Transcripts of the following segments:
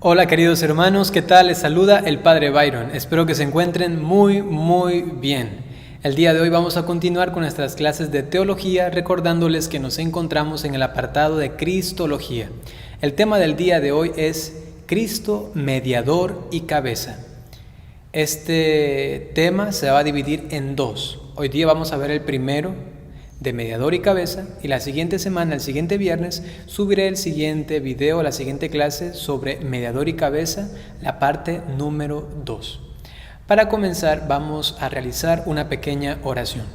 Hola queridos hermanos, ¿qué tal? Les saluda el Padre Byron. Espero que se encuentren muy bien. El día de hoy vamos a continuar con nuestras clases de teología, recordándoles que nos encontramos en el apartado de Cristología. El tema del día de hoy es Cristo, mediador y cabeza. Este tema se va a dividir en dos. Hoy día vamos a ver el primero, de mediador y cabeza, y la siguiente semana, el siguiente viernes, subiré el siguiente video, la siguiente clase sobre mediador y cabeza, la parte número 2. Para comenzar, vamos a realizar una pequeña oración.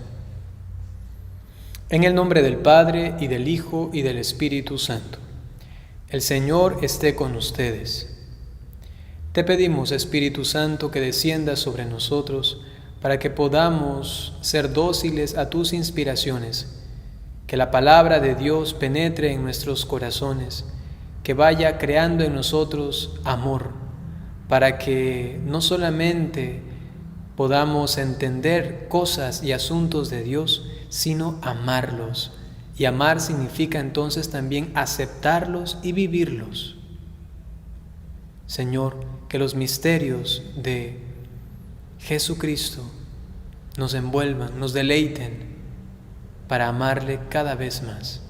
En el nombre del Padre, y del Hijo, y del Espíritu Santo. El Señor esté con ustedes. Te pedimos, Espíritu Santo, que desciendas sobre nosotros, para que podamos ser dóciles a tus inspiraciones, que la palabra de Dios penetre en nuestros corazones, que vaya creando en nosotros amor, para que no solamente podamos entender cosas y asuntos de Dios, sino amarlos. Y amar significa entonces también aceptarlos y vivirlos. Señor, que los misterios de Jesucristo nos envuelvan, nos deleiten para amarle cada vez más.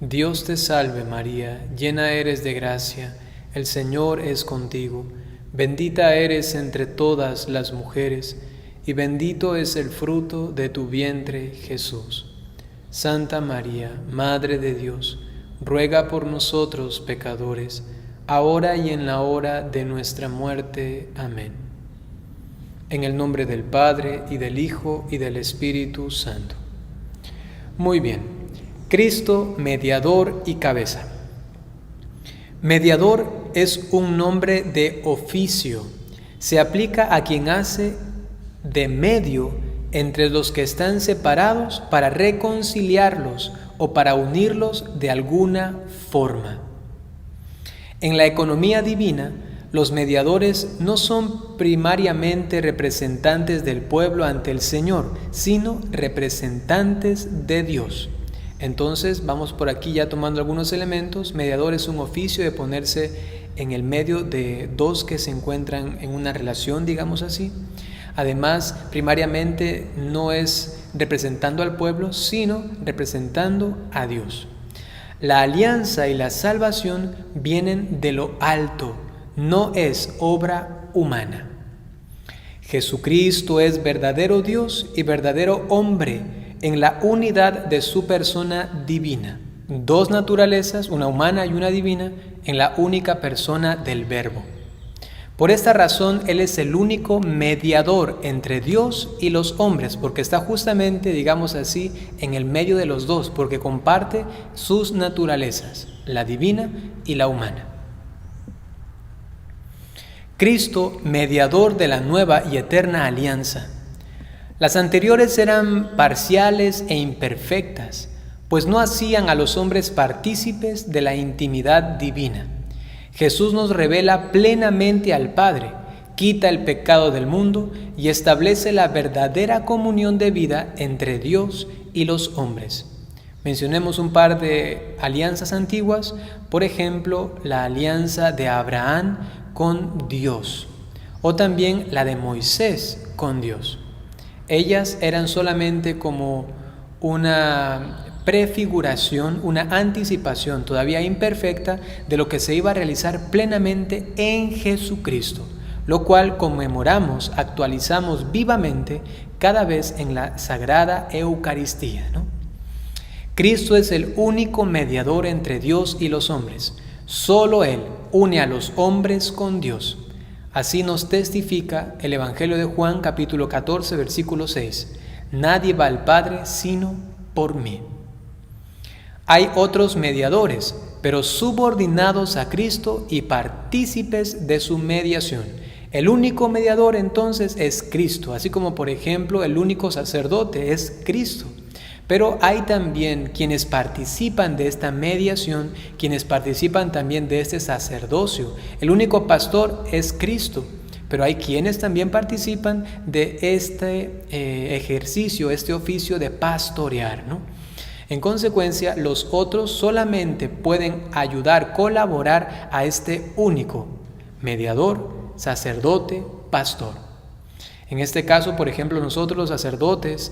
Dios te salve María, llena eres de gracia, el Señor es contigo, bendita eres entre todas las mujeres, y bendito es el fruto de tu vientre, Jesús. Santa María, Madre de Dios, ruega por nosotros pecadores, ahora y en la hora de nuestra muerte. Amén. En el nombre del Padre, y del Hijo, y del Espíritu Santo. Muy bien. Cristo, mediador y cabeza. Mediador es un nombre de oficio. Se aplica a quien hace de medio entre los que están separados para reconciliarlos o para unirlos de alguna forma. En la economía divina, los mediadores no son primariamente representantes del pueblo ante el Señor, sino representantes de Dios. Entonces, vamos por aquí ya tomando algunos elementos. Mediador es un oficio de ponerse en el medio de dos que se encuentran en una relación, digamos así. Además, primariamente no es representando al pueblo, sino representando a Dios. La alianza y la salvación vienen de lo alto, no es obra humana. Jesucristo es verdadero Dios y verdadero hombre en la unidad de su persona divina. Dos naturalezas, una humana y una divina, en la única persona del Verbo. Por esta razón, Él es el único mediador entre Dios y los hombres, porque está justamente, digamos así, en el medio de los dos, porque comparte sus naturalezas, la divina y la humana. Cristo, mediador de la nueva y eterna alianza. Las anteriores eran parciales e imperfectas, pues no hacían a los hombres partícipes de la intimidad divina. Jesús nos revela plenamente al Padre, quita el pecado del mundo y establece la verdadera comunión de vida entre Dios y los hombres. Mencionemos un par de alianzas antiguas, por ejemplo, la alianza de Abraham con Dios, o también la de Moisés con Dios. Ellas eran solamente como una prefiguración, una anticipación todavía imperfecta de lo que se iba a realizar plenamente en Jesucristo, lo cual conmemoramos, actualizamos vivamente cada vez en la Sagrada Eucaristía, ¿no? Cristo es el único mediador entre Dios y los hombres. Solo Él une a los hombres con Dios. Así nos testifica el Evangelio de Juan, capítulo 14, versículo 6. Nadie va al Padre sino por mí. Hay otros mediadores, pero subordinados a Cristo y partícipes de su mediación. El único mediador entonces es Cristo, así como por ejemplo el único sacerdote es Cristo. Pero hay también quienes participan de esta mediación, quienes participan también de este sacerdocio. El único pastor es Cristo, pero hay quienes también participan de este ejercicio, este oficio de pastorear, ¿no? En consecuencia, los otros solamente pueden ayudar, colaborar a este único mediador, sacerdote, pastor. En este caso, por ejemplo, nosotros los sacerdotes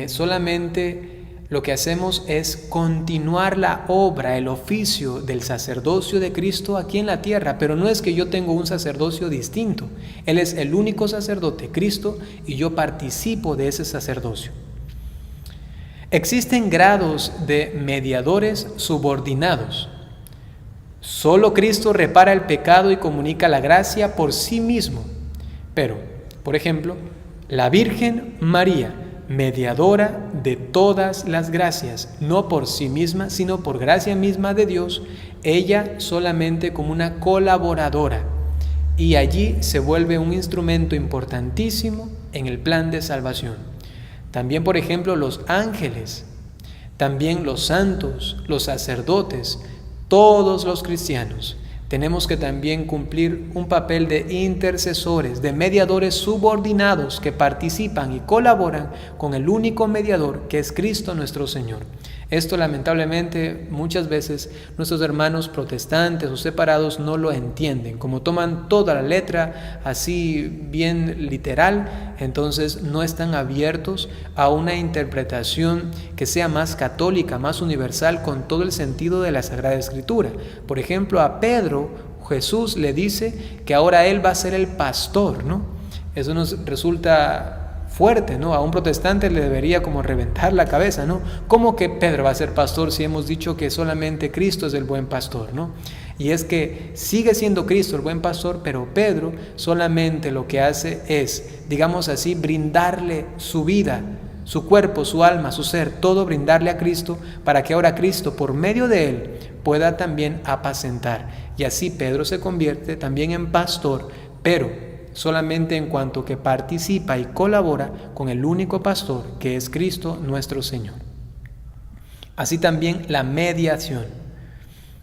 solamente lo que hacemos es continuar la obra, el oficio del sacerdocio de Cristo aquí en la tierra, pero no es que yo tengo un sacerdocio distinto. Él es el único sacerdote, Cristo, y yo participo de ese sacerdocio. Existen grados de mediadores subordinados. Solo Cristo repara el pecado y comunica la gracia por sí mismo. Pero, por ejemplo, la Virgen María, mediadora de todas las gracias, no por sí misma, sino por gracia misma de Dios, ella solamente como una colaboradora, y allí se vuelve un instrumento importantísimo en el plan de salvación. También, por ejemplo, los ángeles, también los santos, los sacerdotes, todos los cristianos, tenemos que también cumplir un papel de intercesores, de mediadores subordinados que participan y colaboran con el único mediador que es Cristo nuestro Señor. Esto lamentablemente muchas veces nuestros hermanos protestantes o separados no lo entienden. Como toman toda la letra así bien literal, entonces no están abiertos a una interpretación que sea más católica, más universal, con todo el sentido de la Sagrada Escritura. Por ejemplo, a Pedro Jesús le dice que ahora él va a ser el pastor, ¿no? Eso nos resulta fuerte, ¿no? A un protestante le debería como reventar la cabeza, ¿no? ¿Cómo que Pedro va a ser pastor si hemos dicho que solamente Cristo es el buen pastor, ¿no? Y es que sigue siendo Cristo el buen pastor, pero Pedro solamente lo que hace es, digamos así, brindarle su vida, su cuerpo, su alma, su ser, todo brindarle a Cristo para que ahora Cristo, por medio de él, pueda también apacentar. Y así Pedro se convierte también en pastor, pero solamente en cuanto que participa y colabora con el único pastor que es Cristo nuestro Señor. Así también la mediación.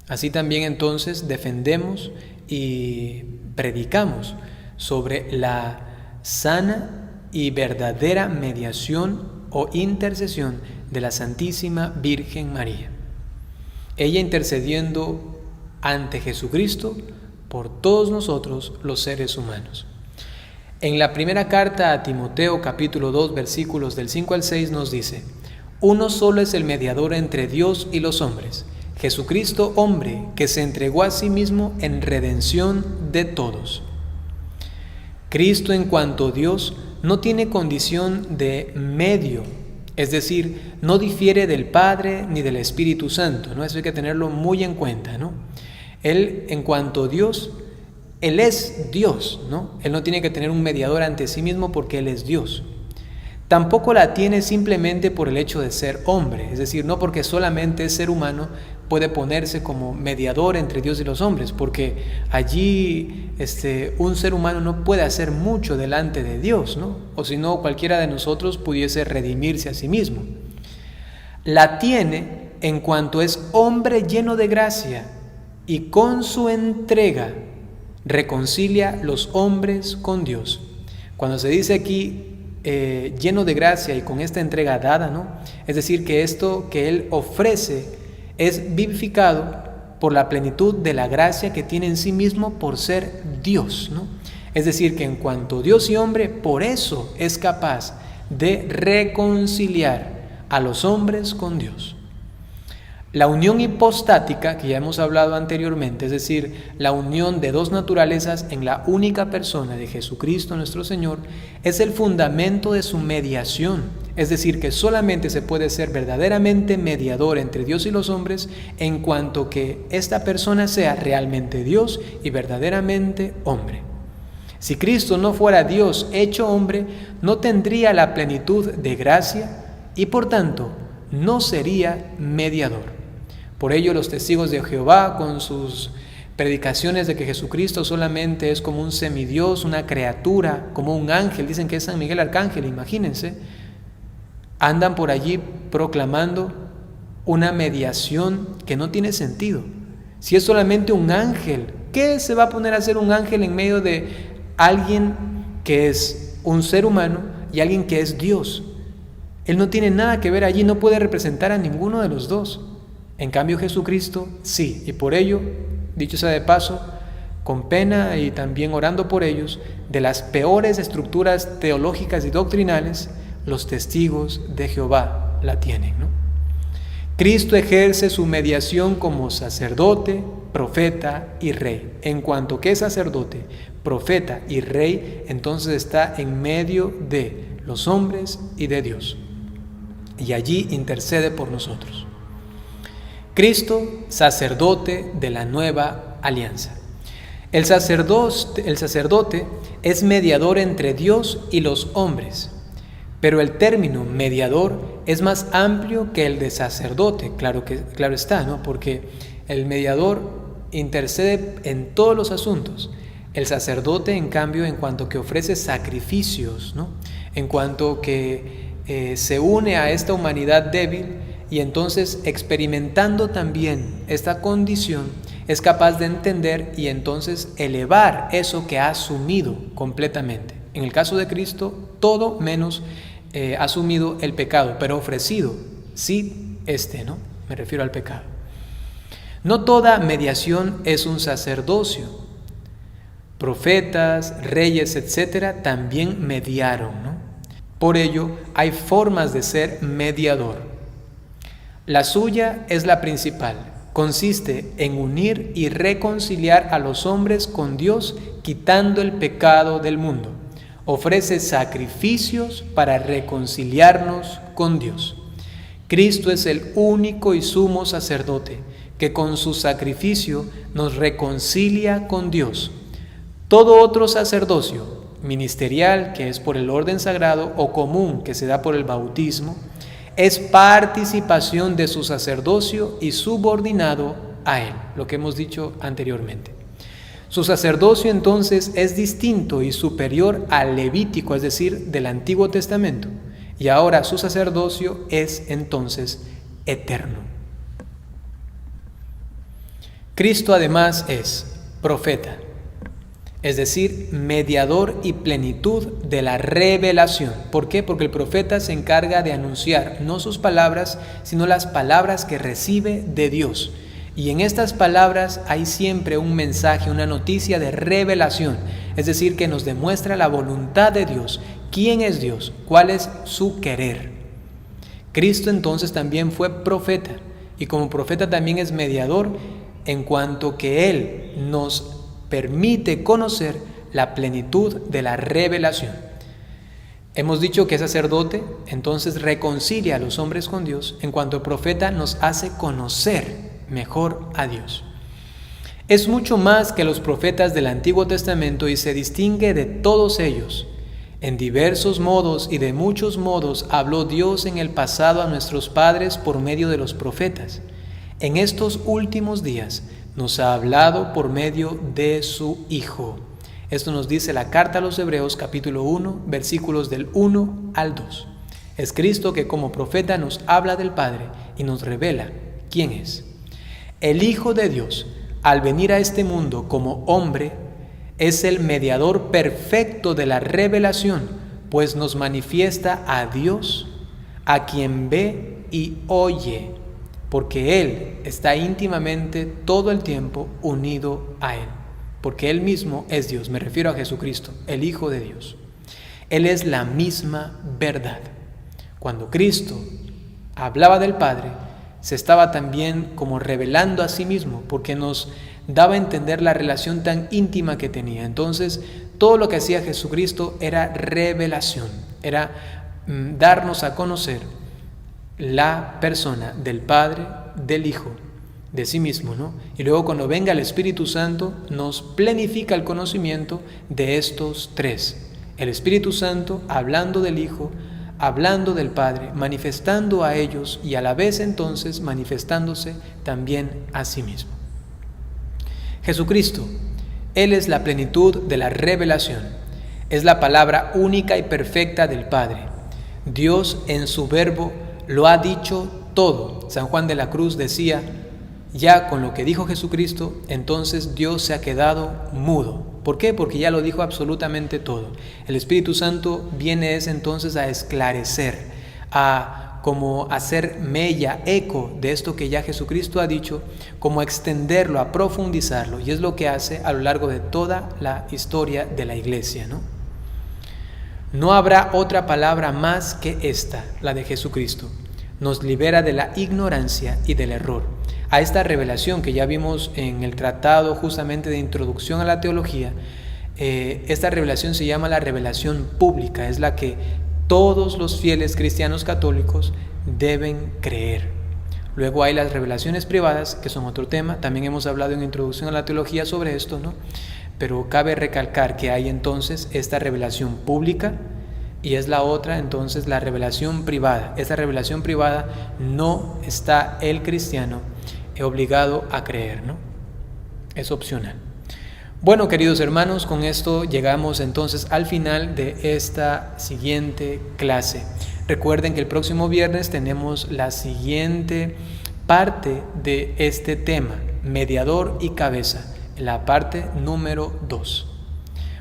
Así también entonces defendemos y predicamos sobre la sana y verdadera mediación o intercesión de la Santísima Virgen María. Ella intercediendo ante Jesucristo por todos nosotros los seres humanos. En la primera carta a Timoteo, capítulo 2, versículos del 5 al 6 nos dice: uno solo es el mediador entre Dios y los hombres, Jesucristo hombre, que se entregó a sí mismo en redención de todos. Cristo, en cuanto Dios, no tiene condición de medio, es decir, no difiere del Padre ni del Espíritu Santo, ¿no? Eso hay que tenerlo muy en cuenta, ¿no? Él, en cuanto Dios, Él es Dios, ¿no? Él no tiene que tener un mediador ante sí mismo porque Él es Dios. Tampoco la tiene simplemente por el hecho de ser hombre, es decir, no porque solamente es ser humano puede ponerse como mediador entre Dios y los hombres, porque allí un ser humano no puede hacer mucho delante de Dios, ¿no? O si no, cualquiera de nosotros pudiese redimirse a sí mismo. La tiene en cuanto es hombre lleno de gracia y con su entrega reconcilia los hombres con Dios. Cuando se dice aquí lleno de gracia y con esta entrega dada, ¿no? Es decir, que esto que Él ofrece es vivificado por la plenitud de la gracia que tiene en sí mismo por ser Dios, ¿no? Es decir, que en cuanto Dios y hombre, por eso es capaz de reconciliar a los hombres con Dios. La unión hipostática, que ya hemos hablado anteriormente, es decir, la unión de dos naturalezas en la única persona de Jesucristo nuestro Señor, es el fundamento de su mediación. Es decir, que solamente se puede ser verdaderamente mediador entre Dios y los hombres en cuanto que esta persona sea realmente Dios y verdaderamente hombre. Si Cristo no fuera Dios hecho hombre, no tendría la plenitud de gracia y por tanto no sería mediador. Por ello los testigos de Jehová, con sus predicaciones de que Jesucristo solamente es como un semidios, una criatura, como un ángel, dicen que es San Miguel Arcángel, imagínense, andan por allí proclamando una mediación que no tiene sentido. Si es solamente un ángel, ¿qué se va a poner a hacer un ángel en medio de alguien que es un ser humano y alguien que es Dios? Él no tiene nada que ver allí, no puede representar a ninguno de los dos. En cambio Jesucristo sí, y por ello, dicho sea de paso, con pena y también orando por ellos, de las peores estructuras teológicas y doctrinales, los testigos de Jehová la tienen, ¿no? Cristo ejerce su mediación como sacerdote, profeta y rey. En cuanto que es sacerdote, profeta y rey, entonces está en medio de los hombres y de Dios. Y allí intercede por nosotros. Cristo, sacerdote de la nueva alianza. El sacerdote es mediador entre Dios y los hombres, pero el término mediador es más amplio que el de sacerdote, claro está, ¿no? Porque el mediador intercede en todos los asuntos. El sacerdote, en cambio, en cuanto que ofrece sacrificios, ¿no? En cuanto que se une a esta humanidad débil y entonces experimentando también esta condición, es capaz de entender y entonces elevar eso que ha asumido completamente. En el caso de Cristo, todo menos asumido el pecado, pero ofrecido, sí, ¿no? Me refiero al pecado. No toda mediación es un sacerdocio. Profetas, reyes, etcétera, también mediaron, ¿no? Por ello, hay formas de ser mediador. La suya es la principal. Consiste en unir y reconciliar a los hombres con Dios, quitando el pecado del mundo. Ofrece sacrificios para reconciliarnos con Dios. Cristo es el único y sumo sacerdote que con su sacrificio nos reconcilia con Dios. Todo otro sacerdocio, ministerial, que es por el orden sagrado, o común, que se da por el bautismo, es participación de su sacerdocio y subordinado a él, lo que hemos dicho anteriormente. Su sacerdocio entonces es distinto y superior al levítico, es decir, del Antiguo Testamento, y ahora su sacerdocio es entonces eterno. Cristo además es profeta, es decir, mediador y plenitud de la revelación. ¿Por qué? Porque el profeta se encarga de anunciar no sus palabras, sino las palabras que recibe de Dios. Y en estas palabras hay siempre un mensaje, una noticia de revelación, es decir, que nos demuestra la voluntad de Dios, quién es Dios, cuál es su querer. Cristo entonces también fue profeta, y como profeta también es mediador, en cuanto que Él nos permite conocer la plenitud de la revelación. Hemos dicho que sacerdote entonces reconcilia a los hombres con Dios, en cuanto el profeta nos hace conocer mejor a Dios. Es mucho más que los profetas del Antiguo Testamento y se distingue de todos ellos. En diversos modos y de muchos modos habló Dios en el pasado a nuestros padres por medio de los profetas. En estos últimos días nos ha hablado por medio de su Hijo. Esto nos dice la carta a los Hebreos capítulo 1, versículos del 1 al 2. Es Cristo que como profeta nos habla del Padre y nos revela quién es. El Hijo de Dios, al venir a este mundo como hombre, es el mediador perfecto de la revelación, pues nos manifiesta a Dios, a quien ve y oye, porque Él está íntimamente todo el tiempo unido a Él, porque Él mismo es Dios. Me refiero a Jesucristo, el Hijo de Dios. Él es la misma verdad. Cuando Cristo hablaba del Padre, se estaba también como revelando a sí mismo, porque nos daba a entender la relación tan íntima que tenía. Entonces, todo lo que hacía Jesucristo era revelación, era darnos a conocer la persona del Padre, del Hijo, de sí mismo, ¿no? Y luego cuando venga el Espíritu Santo, nos plenifica el conocimiento de estos tres. El Espíritu Santo hablando del Hijo, hablando del Padre, manifestando a ellos y a la vez entonces manifestándose también a sí mismo. Jesucristo, Él es la plenitud de la revelación, es la palabra única y perfecta del Padre. Dios en su verbo lo ha dicho todo. San Juan de la Cruz decía, ya con lo que dijo Jesucristo, entonces Dios se ha quedado mudo. ¿Por qué? Porque ya lo dijo absolutamente todo. El Espíritu Santo viene entonces a esclarecer, a como hacer mella, eco de esto que ya Jesucristo ha dicho, como extenderlo, a profundizarlo, y es lo que hace a lo largo de toda la historia de la Iglesia, ¿no? No habrá otra palabra más que esta, la de Jesucristo. Nos libera de la ignorancia y del error. A esta revelación que ya vimos en el tratado justamente de introducción a la teología, esta revelación se llama la revelación pública, es la que todos los fieles cristianos católicos deben creer. Luego hay las revelaciones privadas, que son otro tema, también hemos hablado en introducción a la teología sobre esto, ¿no? Pero cabe recalcar que hay entonces esta revelación pública y es la otra entonces la revelación privada. Esta revelación privada no está el cristiano obligado a creer, ¿no? Es opcional. Bueno, queridos hermanos, con esto llegamos entonces al final de esta siguiente clase. Recuerden que el próximo viernes tenemos la siguiente parte de este tema, mediador y cabeza, la parte número 2.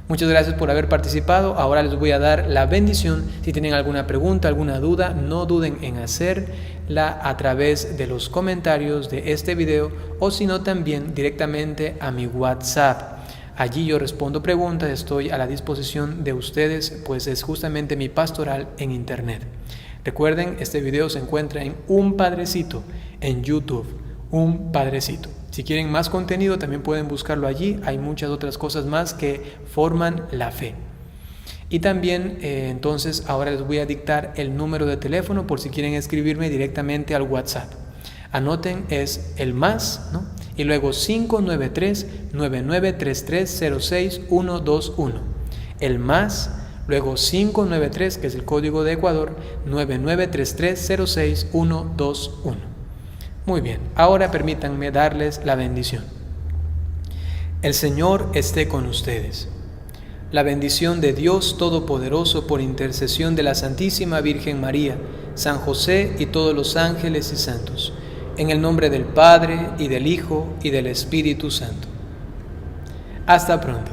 Muchas gracias por haber participado. Ahora les voy a dar la bendición. Si tienen alguna pregunta, alguna duda, no duden en hacerla a través de los comentarios de este video o si no también directamente a mi WhatsApp. Allí yo respondo preguntas, estoy a la disposición de ustedes, pues es justamente mi pastoral en internet. Recuerden, este video se encuentra en Un Padrecito en YouTube, Un Padrecito. Si quieren más contenido también pueden buscarlo allí, hay muchas otras cosas más que forman la fe. Y también entonces ahora les voy a dictar el número de teléfono por si quieren escribirme directamente al WhatsApp. Anoten, es el más, ¿no? Y luego 593-9933-06121. El más, luego 593, que es el código de Ecuador, 9933-06121. Muy bien, ahora permítanme darles la bendición. El Señor esté con ustedes. La bendición de Dios Todopoderoso por intercesión de la Santísima Virgen María, San José y todos los ángeles y santos, en el nombre del Padre, y del Hijo, y del Espíritu Santo. Hasta pronto.